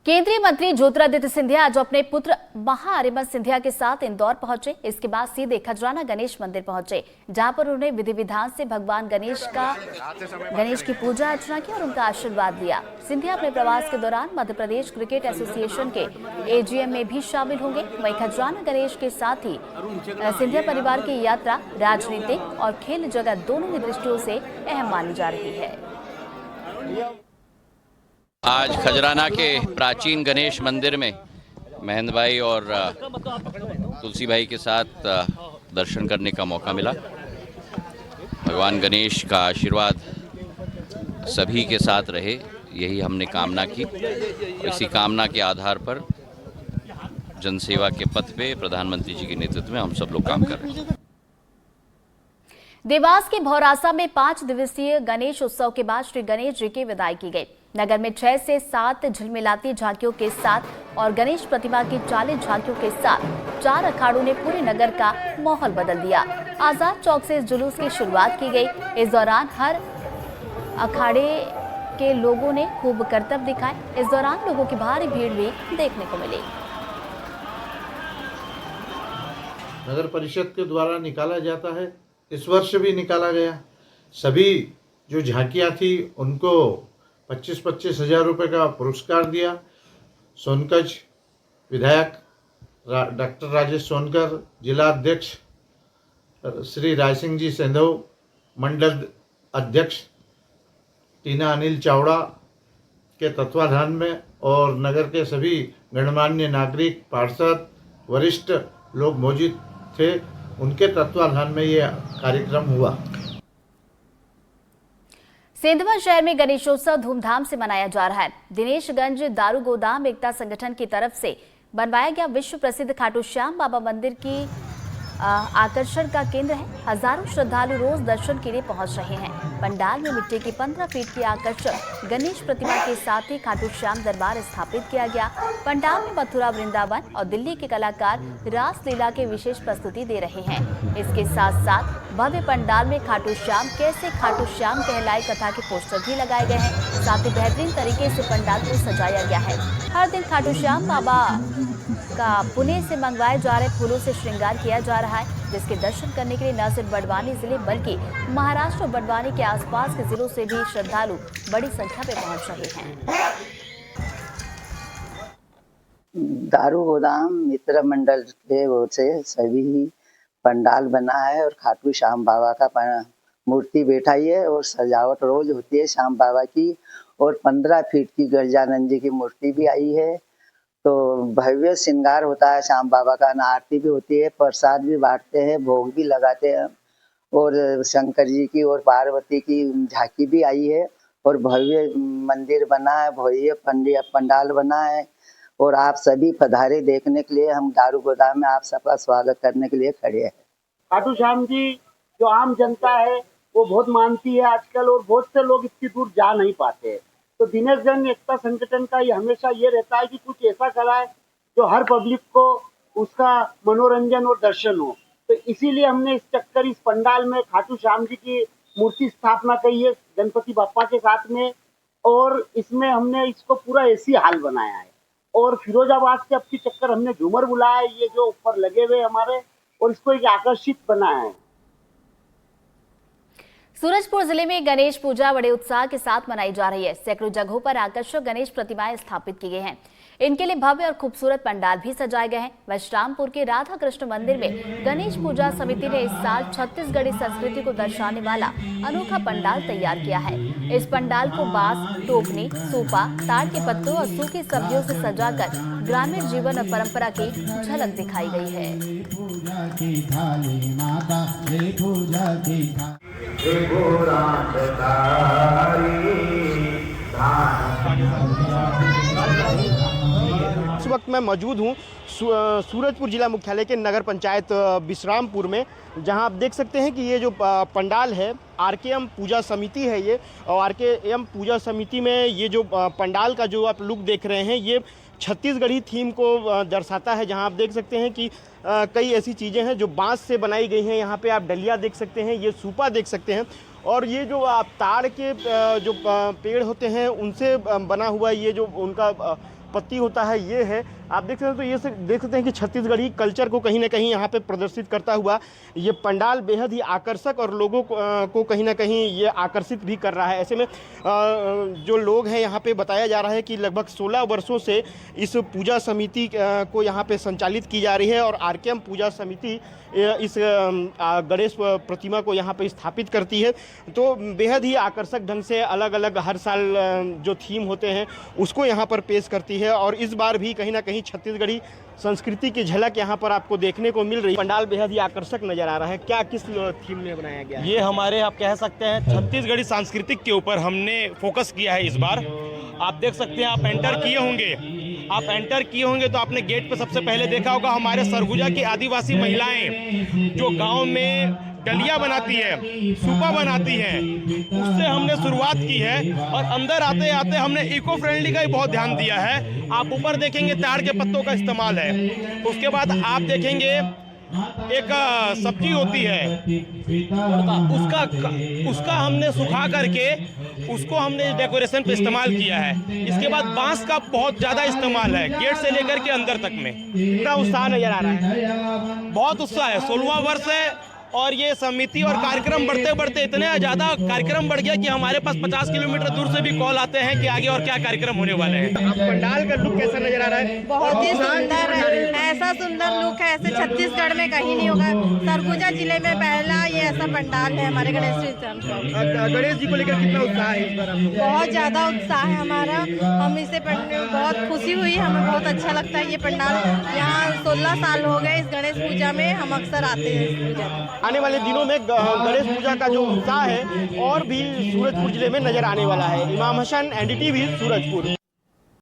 केंद्रीय मंत्री ज्योतिरादित्य सिंधिया आज अपने पुत्र महाअरिमर्द सिंधिया के साथ इंदौर पहुंचे। इसके बाद सीधे खजराना गणेश मंदिर पहुंचे, जहां पर उन्होंने विधि विधान से भगवान गणेश की पूजा अर्चना की और उनका आशीर्वाद लिया। सिंधिया अपने प्रवास के दौरान मध्य प्रदेश क्रिकेट एसोसिएशन के एजीएम में भी शामिल होंगे। वहीं खजराना गणेश के साथ ही सिंधिया परिवार की यात्रा राजनीतिक और खेल जगत दोनों ही दृष्टियों से अहम मानी जा रही है। आज खजराना के प्राचीन गणेश मंदिर में महेंद्र भाई और तुलसी भाई के साथ दर्शन करने का मौका मिला। भगवान गणेश का आशीर्वाद सभी के साथ रहे, यही हमने कामना की। इसी कामना के आधार पर जनसेवा के पथ पे प्रधानमंत्री जी के नेतृत्व में हम सब लोग काम कर रहे हैं। देवास के भौरासा में 5 दिवसीय गणेश उत्सव के बाद श्री गणेश जी की विदाई की गई। नगर में 6 से 7 झिलमिलाती झांकियों के साथ और गणेश प्रतिमा की 40 झांकियों के साथ 4 अखाड़ों ने पूरे नगर का माहौल बदल दिया। आजाद चौक से इस जुलूस की शुरुआत की गई। इस दौरान हर अखाड़े के लोगों ने खूब करतब दिखाए। इस दौरान लोगों की भारी भीड़ भी देखने को मिली। नगर परिषद के द्वारा निकाला जाता है, इस वर्ष भी निकाला गया। सभी जो झांकियां थी उनको 25-25 हज़ार रुपये का पुरस्कार दिया। सोनकच विधायक डॉक्टर राजेश सोनकर, जिला अध्यक्ष श्री राय सिंह जी सेंधव, मंडल अध्यक्ष टीना अनिल चावड़ा के तत्वाधान में और नगर के सभी गणमान्य नागरिक, पार्षद, वरिष्ठ लोग मौजूद थे, उनके तत्वाधान में ये कार्यक्रम हुआ। सेंधवा शहर में गणेशोत्सव धूमधाम से मनाया जा रहा है। दिनेशगंज दारू गोदाम एकता संगठन की तरफ से बनवाया गया विश्व प्रसिद्ध खाटू श्याम बाबा मंदिर की आकर्षण का केंद्र है। हजारों श्रद्धालु रोज दर्शन के लिए पहुंच रहे हैं। पंडाल में मिट्टी की 15 फीट की आकर्षक गणेश प्रतिमा के साथ ही खाटू श्याम दरबार स्थापित किया गया। पंडाल में मथुरा, वृंदावन और दिल्ली के कलाकार रासलीला के विशेष प्रस्तुति दे रहे हैं। इसके साथ साथ भव्य पंडाल में खाटू श्याम कैसे खाटू श्याम कहलाए कथा के पोस्टर भी लगाए गए हैं। साथ ही बेहतरीन तरीके से पंडाल को सजाया गया है। हर दिन खाटू श्याम बाबा का पुणे से मंगवाए जा रहे फूलों से श्रृंगार किया जा रहा है, जिसके दर्शन करने के लिए न सिर्फ बड़वानी जिले बल्कि महाराष्ट्र और बड़वानी के आसपास के जिलों से भी श्रद्धालु बड़ी संख्या में पहुंच रहे हैं। दारू गोदाम मित्र मंडल के ओर से सभी पंडाल बना है और खाटू श्याम बाबा का मूर्ति बैठाई है और सजावट रोज होती है श्याम बाबा की। और 15 फीट की गजानन जी की मूर्ति भी आई है। तो भव्य श्रृंगार होता है श्याम बाबा का। आरती भी होती है, प्रसाद भी बांटते हैं, भोग भी लगाते हैं। और शंकर जी की और पार्वती की झांकी भी आई है और भव्य मंदिर बना है, भव्य पंडाल बना है। और आप सभी पधारे देखने के लिए। हम दारू गोदाम में आप सबका स्वागत करने के लिए खड़े हैं। खाटू श्याम जी जो आम जनता है वो बहुत मानती है आजकल, और बहुत से लोग इतनी दूर जा नहीं पाते। तो दिनेशगंज एकता संगठन का ये हमेशा ये रहता है कि कुछ ऐसा कराए जो हर पब्लिक को उसका मनोरंजन और दर्शन हो। तो इसीलिए हमने इस चक्कर इस पंडाल में खाटू श्याम जी की मूर्ति स्थापना की है गणपति बाप्पा के साथ में। और इसमें हमने इसको पूरा एसी हॉल बनाया है। और फिरोजाबाद से अब की चक्कर हमने झूमर बुलाया है, ये जो ऊपर लगे हुए हमारे, और इसको एक आकर्षित बनाया है। सूरजपुर जिले में गणेश पूजा बड़े उत्साह के साथ मनाई जा रही है। सैकड़ों जगहों पर आकर्षक गणेश प्रतिमाएं स्थापित की गई हैं। इनके लिए भव्य और खूबसूरत पंडाल भी सजाए गए हैं। वैश्रामपुर के राधा कृष्ण मंदिर में गणेश पूजा समिति ने इस साल छत्तीसगढ़ी संस्कृति को दर्शाने वाला अनोखा पंडाल तैयार किया है। इस पंडाल को बांस, टोकनी, सूपा, ताड़ के पत्तों और सूखी सब्जियों से सजाकर ग्रामीण जीवन और परंपरा की झलक दिखाई गई है। इस वक्त मैं मौजूद हूँ सूरजपुर जिला मुख्यालय के नगर पंचायत विश्रामपुर में, जहां आप देख सकते हैं कि ये जो पंडाल है आरकेएम पूजा समिति है ये। और आरकेएम पूजा समिति में ये जो पंडाल का जो आप लुक देख रहे हैं ये छत्तीसगढ़ी थीम को दर्शाता है। जहां आप देख सकते हैं कि कई ऐसी चीज़ें हैं जो बांस से बनाई गई हैं। यहाँ पे आप डलिया देख सकते हैं, ये सूपा देख सकते हैं, और ये जो आप ताड़ के जो पेड़ होते हैं उनसे बना हुआ ये जो उनका उत्पत्ति होता है ये है। आप देख सकते हैं, तो ये देख सकते हैं कि छत्तीसगढ़ी कल्चर को कहीं ना कहीं यहाँ पे प्रदर्शित करता हुआ ये पंडाल बेहद ही आकर्षक और लोगों को कहीं ना कहीं ये आकर्षित भी कर रहा है। ऐसे में जो लोग हैं यहाँ पे बताया जा रहा है कि लगभग 16 वर्षों से इस पूजा समिति को यहाँ पे संचालित की जा रही है और आरकेएम पूजा समिति इस गणेश प्रतिमा को यहाँ पे स्थापित करती है। तो बेहद ही आकर्षक ढंग से अलग अलग हर साल जो थीम होते हैं उसको यहाँ पर पेश करती है और इस बार भी कहीं ना कहीं छत्तीसगढ़ी संस्कृति की झलक यहाँ पर आपको देखने को मिल रही है। पंडाल बेहद ही आकर्षक नजर आ रहा है। क्या किस थीम में बनाया गया है? ये हमारे आप कह सकते हैं छत्तीसगढ़ी सांस्कृतिक के ऊपर हमने फोकस किया है इस बार। आप देख सकते हैं, आप एंटर किए होंगे तो आपने गेट पे सबसे पहले देखा होगा हमारे सरगुजा की आदिवासी महिलाएं जो गांव में डलिया बनाती है, सूपा बनाती है, उससे हमने शुरुआत की है और अंदर आते आते हमने इको फ्रेंडली का ही बहुत ध्यान दिया है। आप ऊपर देखेंगे ताड़ के पत्तों का इस्तेमाल है। उसके बाद आप देखेंगे एक सब्जी होती है उसका हमने सुखा करके उसको हमने डेकोरेशन पे इस्तेमाल किया है। इसके बाद बांस का बहुत ज़्यादा इस्तेमाल है गेट से लेकर के अंदर तक में। कितना उत्साह नजर आ रहा है? बहुत उत्साह है। 16वां वर्ष है और ये समिति और कार्यक्रम बढ़ते बढ़ते इतने ज़्यादा कार्यक्रम बढ़ गया कि हमारे पास 50 किलोमीटर दूर से भी कॉल आते हैं कि आगे और क्या कार्यक्रम होने वाले हैं। अब पंडाल का लुक कैसा नजर आ रहा है? बहुत ही सुंदर है, ऐसा सुंदर लुक है ऐसे छत्तीसगढ़ में कहीं नहीं होगा। सरगुजा जिले में पहला ये ऐसा पंडाल है हमारे गणेश गणेश जी को लेकर कितना उत्साह है इस बार? बहुत ज़्यादा उत्साह है हमारा। हम इसे बहुत खुशी हुई, हमें बहुत अच्छा लगता है ये पंडाल। यहाँ 16 साल हो गए इस गणेश पूजा में, हम अक्सर आते हैं इस पूजा में। आने वाले दिनों में गणेश पूजा का जो उत्साह है और भी सूरजपुर जिले में नजर आने वाला है। इमाम हसन, एनडीटीवी, सूरजपुर।